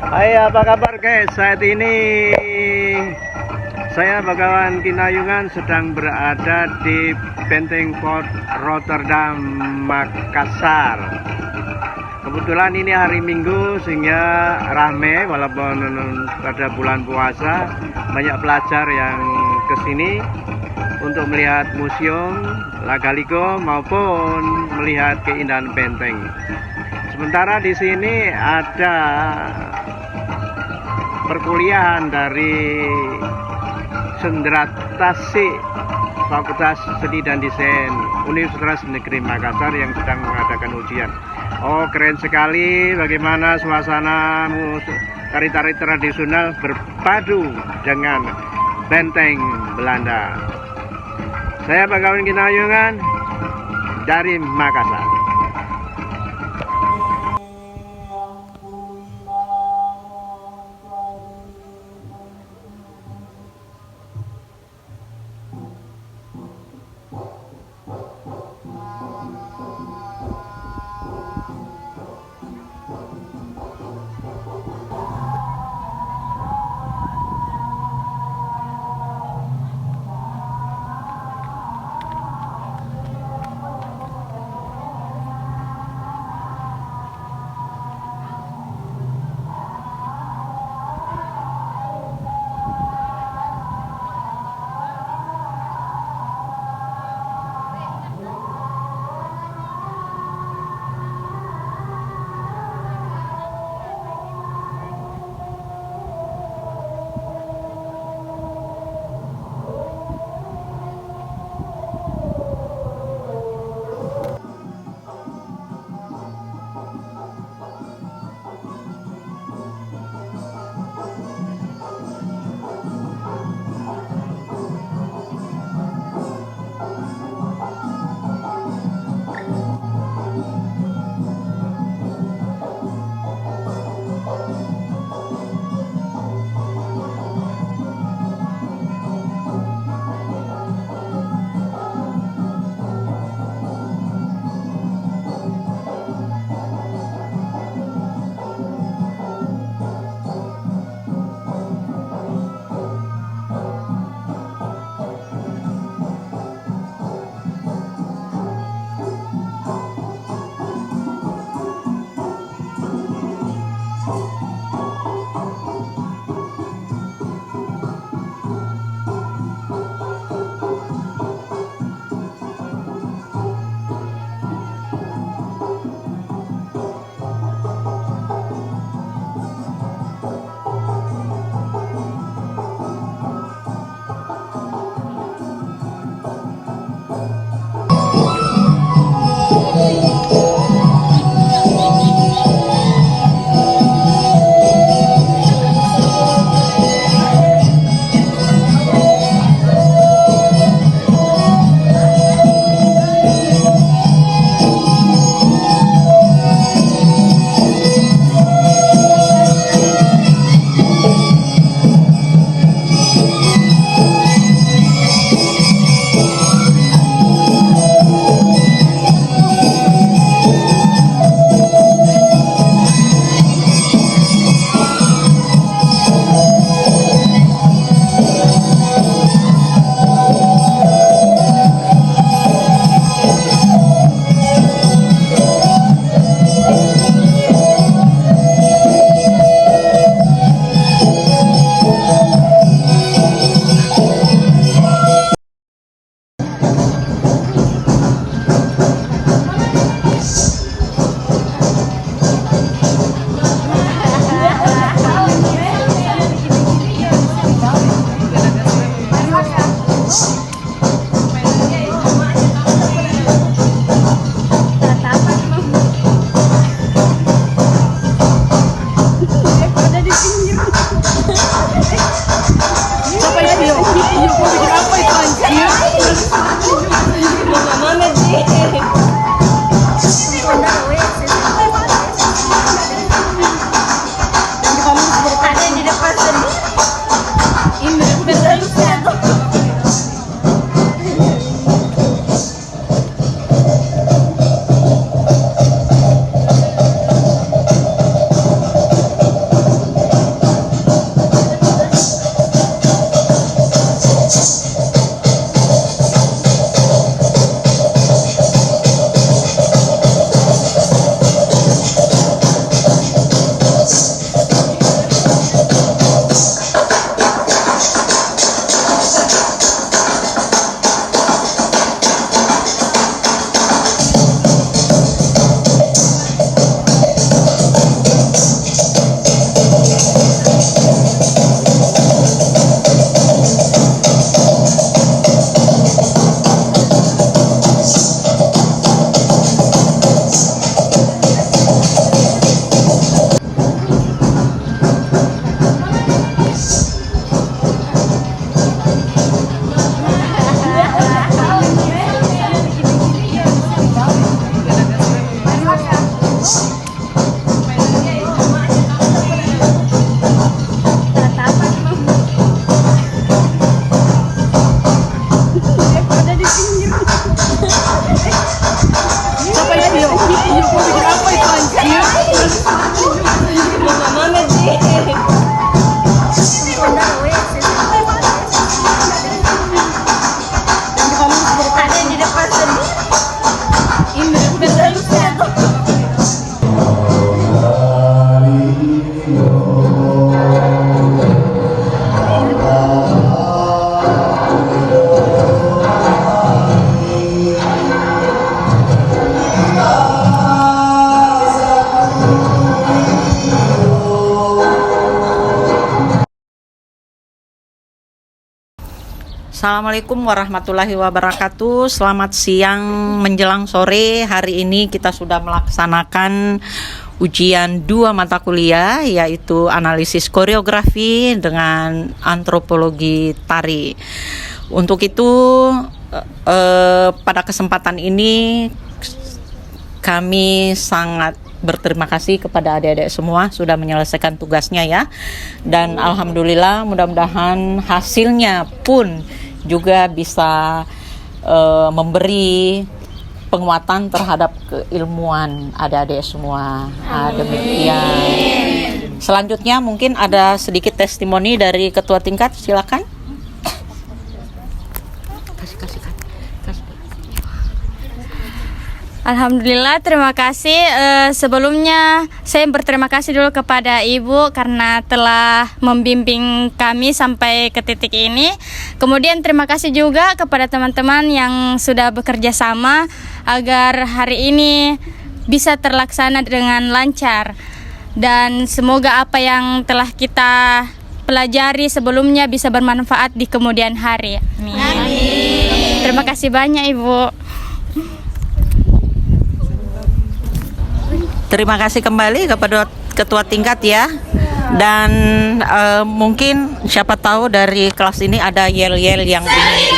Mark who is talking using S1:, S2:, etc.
S1: Hai, apa kabar guys? Saat ini saya Bagawan Kinayungan sedang berada di Benteng Fort Rotterdam, Makassar. Kebetulan ini hari Minggu sehingga rame, walaupun pada bulan puasa banyak pelajar yang kesini untuk melihat museum Lagaligo maupun melihat keindahan benteng. Sementara di sini ada perkuliahan dari Sendratasi Fakultas Seni dan Desain Universitas Negeri Makassar yang sedang mengadakan ujian. Oh, keren sekali bagaimana suasana tari-tari tradisional berpadu dengan benteng Belanda. Saya Bagawan Kinayungan dari Makassar.
S2: Assalamualaikum warahmatullahi wabarakatuh. Selamat siang menjelang sore. Hari ini kita sudah melaksanakan ujian 2 mata kuliah, yaitu analisis koreografi dengan antropologi tari. Untuk itu pada kesempatan ini kami sangat berterima kasih kepada adik-adik semua sudah menyelesaikan tugasnya ya. Dan alhamdulillah mudah-mudahan hasilnya pun juga bisa memberi penguatan terhadap keilmuan adik-adik semua. Demikian. Selanjutnya mungkin ada sedikit testimoni dari ketua tingkat, silakan. Kasih.
S3: Alhamdulillah, terima kasih. Sebelumnya saya berterima kasih dulu kepada Ibu karena telah membimbing kami sampai ke titik ini. Kemudian terima kasih juga kepada teman-teman yang sudah bekerja sama agar hari ini bisa terlaksana dengan lancar. Dan semoga apa yang telah kita pelajari sebelumnya bisa bermanfaat di kemudian hari. Amin. Terima kasih banyak, Ibu.
S2: Terima kasih kembali kepada ketua tingkat ya. Dan mungkin siapa tahu dari kelas ini ada yel-yel yang ingin